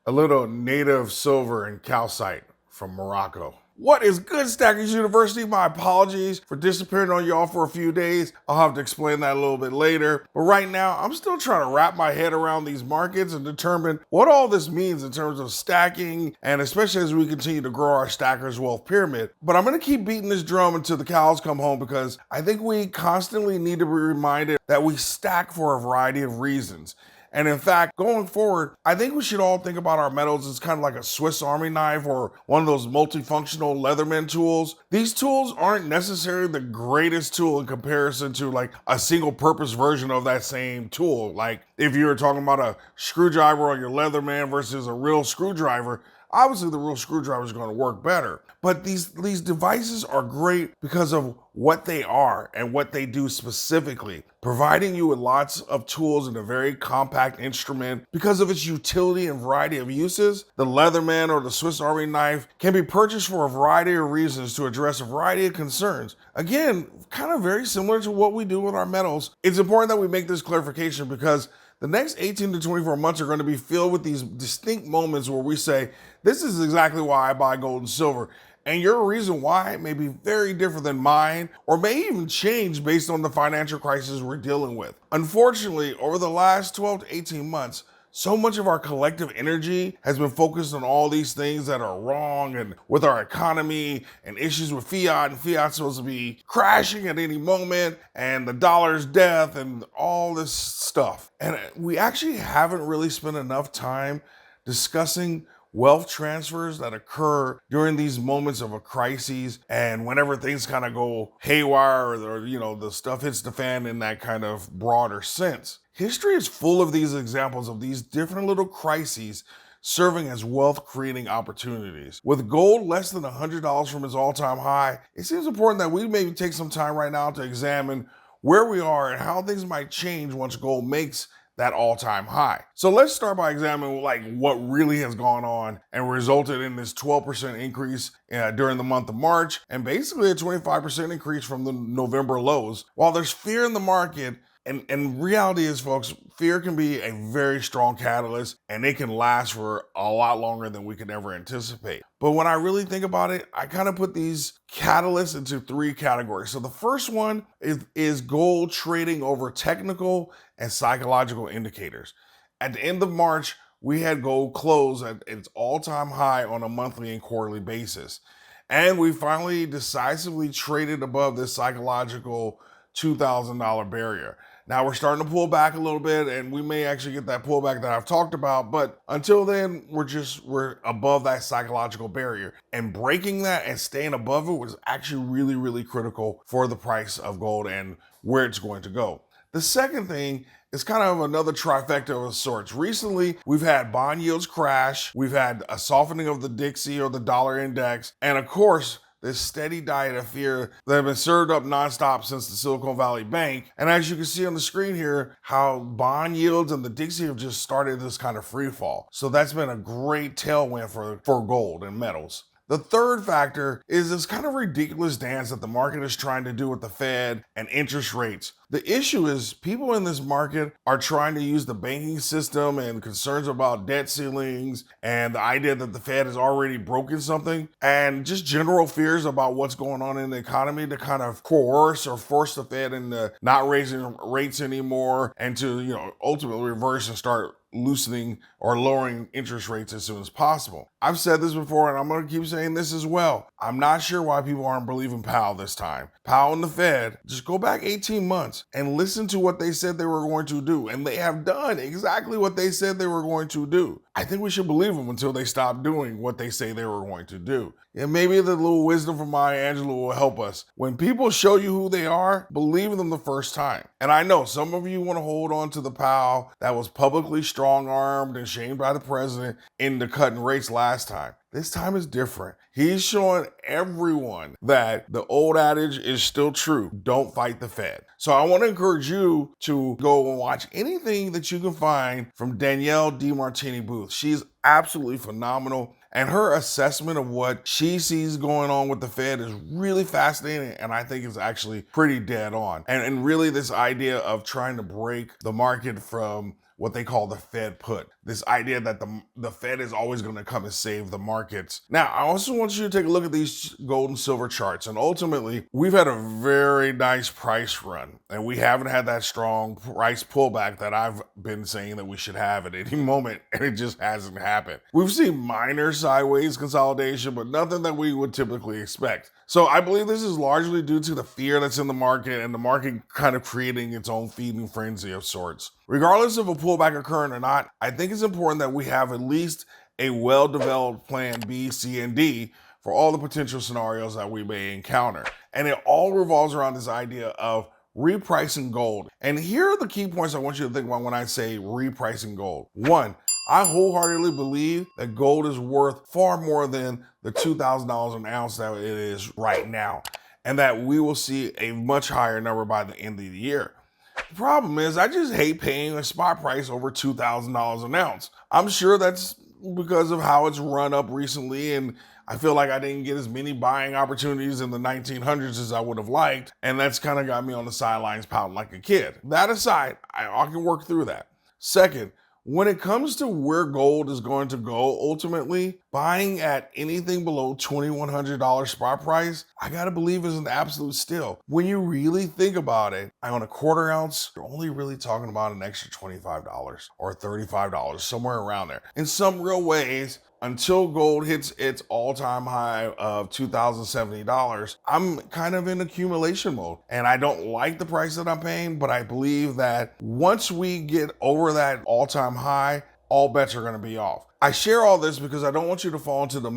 A little native silver and calcite from Morocco. What is good, Stackers University? My apologies for disappearing on y'all for a few days. I'll have to explain that a little bit later. But right now, I'm still trying to wrap my head around these markets and determine what all this means in terms of stacking, and especially as we continue to grow our Stackers Wealth Pyramid. But I'm going to keep beating this drum until the cows come home, because I think we constantly need to be reminded that we stack for a variety of reasons. And in fact, going forward, I think we should all think about our metals as kind of like a Swiss Army knife or one of those multifunctional leatherman tools. These tools aren't necessarily the greatest tool in comparison to like a single purpose version of that same tool. Like if you're talking about a screwdriver on your leatherman versus a real screwdriver, obviously the real screwdriver is going to work better. But these devices are great because of what they are and what they do specifically, providing you with lots of tools in a very compact instrument. Because of its utility and variety of uses, the Leatherman or the Swiss Army knife can be purchased for a variety of reasons to address a variety of concerns. Again, kind of very similar to what we do with our metals. It's important that we make this clarification because the next 18 to 24 months are going to be filled with these distinct moments where we say, this is exactly why I buy gold and silver. And your reason why may be very different than mine, or may even change based on the financial crisis we're dealing with. Unfortunately, over the last 12 to 18 months, so much of our collective energy has been focused on all these things that are wrong, and with our economy and issues with fiat, and fiat's supposed to be crashing at any moment, and the dollar's death and all this stuff. And we actually haven't really spent enough time discussing wealth transfers that occur during these moments of a crisis, and whenever things kind of go haywire, or the stuff hits the fan in that kind of broader sense. History is full of these examples of these different little crises serving as wealth creating opportunities. With gold less than $100 from its all-time high, it seems important that we maybe take some time right now to examine where we are and how things might change once gold makes that all-time high. So let's start by examining what really has gone on and resulted in this 12% increase during the month of March, and basically a 25% increase from the November lows. While there's fear in the market, and reality is, folks, fear can be a very strong catalyst, and it can last for a lot longer than we could ever anticipate. But when I really think about it, I kind of put these catalysts into three categories. So the first one is gold trading over technical and psychological indicators. At the end of March, we had gold close at its all-time high on a monthly and quarterly basis. And we finally decisively traded above this psychological $2,000 barrier. Now we're starting to pull back a little bit, and we may actually get that pullback that I've talked about, but until then, we're above that psychological barrier. And breaking that and staying above it was actually really, really critical for the price of gold and where it's going to go. The second thing is kind of another trifecta of sorts. Recently, we've had bond yields crash, we've had a softening of the Dixie or the dollar index, and of course, this steady diet of fear that have been served up nonstop since the Silicon Valley Bank. And as you can see on the screen here, how bond yields and the Dixie have just started this kind of free fall. So that's been a great tailwind for gold and metals. The third factor is this kind of ridiculous dance that the market is trying to do with the Fed and interest rates. The issue is people in this market are trying to use the banking system and concerns about debt ceilings and the idea that the Fed has already broken something, and just general fears about what's going on in the economy to kind of coerce or force the Fed into not raising rates anymore, and to ultimately reverse and start loosening or lowering interest rates as soon as possible. I've said this before, and I'm going to keep saying this as well. I'm not sure why people aren't believing Powell this time. Powell and the Fed, just go back 18 months and listen to what they said they were going to do, and they have done exactly what they said they were going to do. I think we should believe them until they stop doing what they say they were going to do. And maybe the little wisdom from Maya Angelou will help us. When people show you who they are, believe them the first time. And I know some of you want to hold on to the Powell that was publicly strong-armed and shamed by the president into cutting rates last time. This time is different. He's showing everyone that the old adage is still true. Don't fight the Fed. So I want to encourage you to go and watch anything that you can find from Danielle DeMartini Booth. She's absolutely phenomenal. And her assessment of what she sees going on with the Fed is really fascinating, and I think it's actually pretty dead on. And really this idea of trying to break the market from what they call the Fed put. this idea that the Fed is always going to come and save the markets. Now, I also want you to take a look at these gold and silver charts. And ultimately, we've had a very nice price run, and we haven't had that strong price pullback that I've been saying that we should have at any moment, and it just hasn't happened. We've seen minor sideways consolidation, but nothing that we would typically expect. So I believe this is largely due to the fear that's in the market and the market kind of creating its own feeding frenzy of sorts. Regardless of a pullback occurring or not, I think it's important that we have at least a well-developed plan B, C, and D for all the potential scenarios that we may encounter. And it all revolves around this idea of repricing gold. And here are the key points I want you to think about when I say repricing gold. One, I wholeheartedly believe that gold is worth far more than the $2,000 an ounce that it is right now, and that we will see a much higher number by the end of the year. The problem is, I just hate paying a spot price over $2,000 an ounce. I'm sure that's because of how it's run up recently, and I feel like I didn't get as many buying opportunities in the 1900s as I would have liked, and that's kind of got me on the sidelines pouting like a kid. That aside, I can work through that. Second, when it comes to where gold is going to go, ultimately, buying at anything below $2,100 spot price, I gotta believe is an absolute steal. When you really think about it, on a quarter ounce, you're only really talking about an extra $25 or $35, somewhere around there. In some real ways, until gold hits its all-time high of $2,070, I'm kind of in accumulation mode. And I don't like the price that I'm paying, but I believe that once we get over that all-time high, all bets are gonna be off. I share all this because I don't want you to fall into the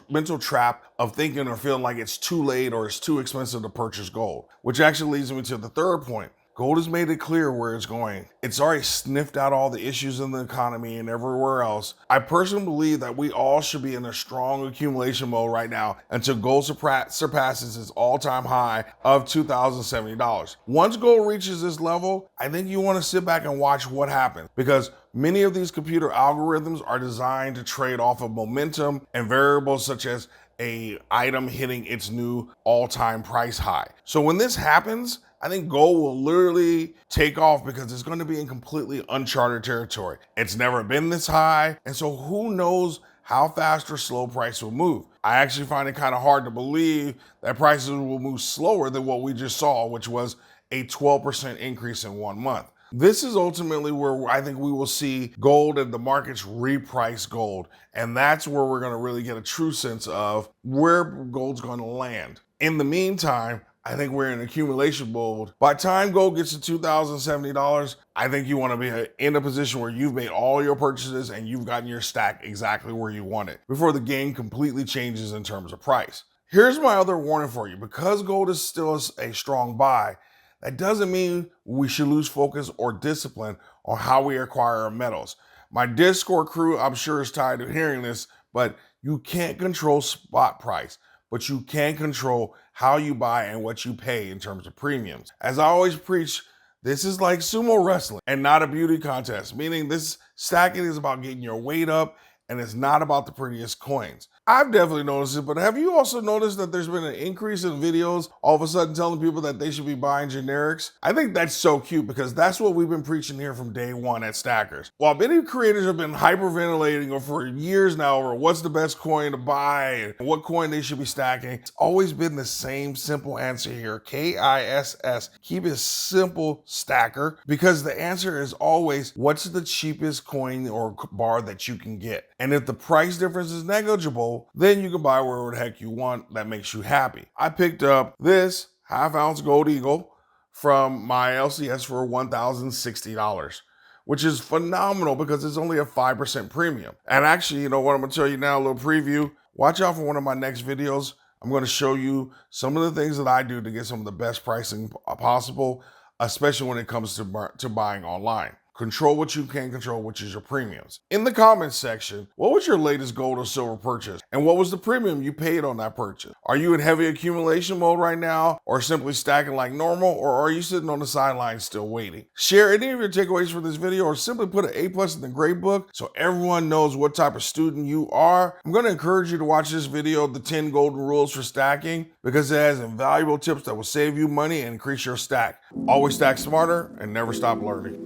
mental trap of thinking or feeling like it's too late or it's too expensive to purchase gold, which actually leads me to the third point. Gold has made it clear where it's going. It's already sniffed out all the issues in the economy and everywhere else. I personally believe that we all should be in a strong accumulation mode right now until gold surpasses its all-time high of $2,070. Once gold reaches this level, I think you want to sit back and watch what happens, because many of these computer algorithms are designed to trade off of momentum and variables such as an item hitting its new all-time price high. So when this happens, I think gold will literally take off because it's going to be in completely uncharted territory. It's never been this high, and so who knows how fast or slow price will move. I actually find it kind of hard to believe that prices will move slower than what we just saw, which was a 12% increase in 1 month. This is ultimately where I think we will see gold and the markets reprice gold. And that's where we're going to really get a true sense of where gold's going to land. In the meantime, I think we're in accumulation mode. By the time gold gets to $2,070, I think you want to be in a position where you've made all your purchases and you've gotten your stack exactly where you want it before the game completely changes in terms of price. Here's my other warning for you. Because gold is still a strong buy, that doesn't mean we should lose focus or discipline on how we acquire our metals. My Discord crew, I'm sure, is tired of hearing this, but you can't control spot price, but you can control how you buy and what you pay in terms of premiums. As I always preach, this is like sumo wrestling and not a beauty contest, meaning this stacking is about getting your weight up and it's not about the prettiest coins. I've definitely noticed it, but have you also noticed that there's been an increase in videos all of a sudden telling people that they should be buying generics? I think that's so cute because that's what we've been preaching here from day one at Stackers. While many creators have been hyperventilating for years now over what's the best coin to buy and what coin they should be stacking, it's always been the same simple answer here, KISS. Keep it simple, stacker, because the answer is always what's the cheapest coin or bar that you can get. And if the price difference is negligible, then you can buy wherever the heck you want that makes you happy. I picked up this half-ounce gold eagle from my LCS for $1,060, which is phenomenal because it's only a 5% premium. And actually, you know what, I'm gonna tell you now, a little preview. Watch out for one of my next videos. I'm gonna show you some of the things that I do to get some of the best pricing possible, especially when it comes to buying online. Control what you can control, which is your premiums. In the comments section, what was your latest gold or silver purchase? And what was the premium you paid on that purchase? Are you in heavy accumulation mode right now, or simply stacking like normal, or are you sitting on the sidelines still waiting? Share any of your takeaways from this video, or simply put an A+ in the grade book so everyone knows what type of student you are. I'm gonna encourage you to watch this video, The 10 Golden Rules for Stacking, because it has invaluable tips that will save you money and increase your stack. Always stack smarter and never stop learning.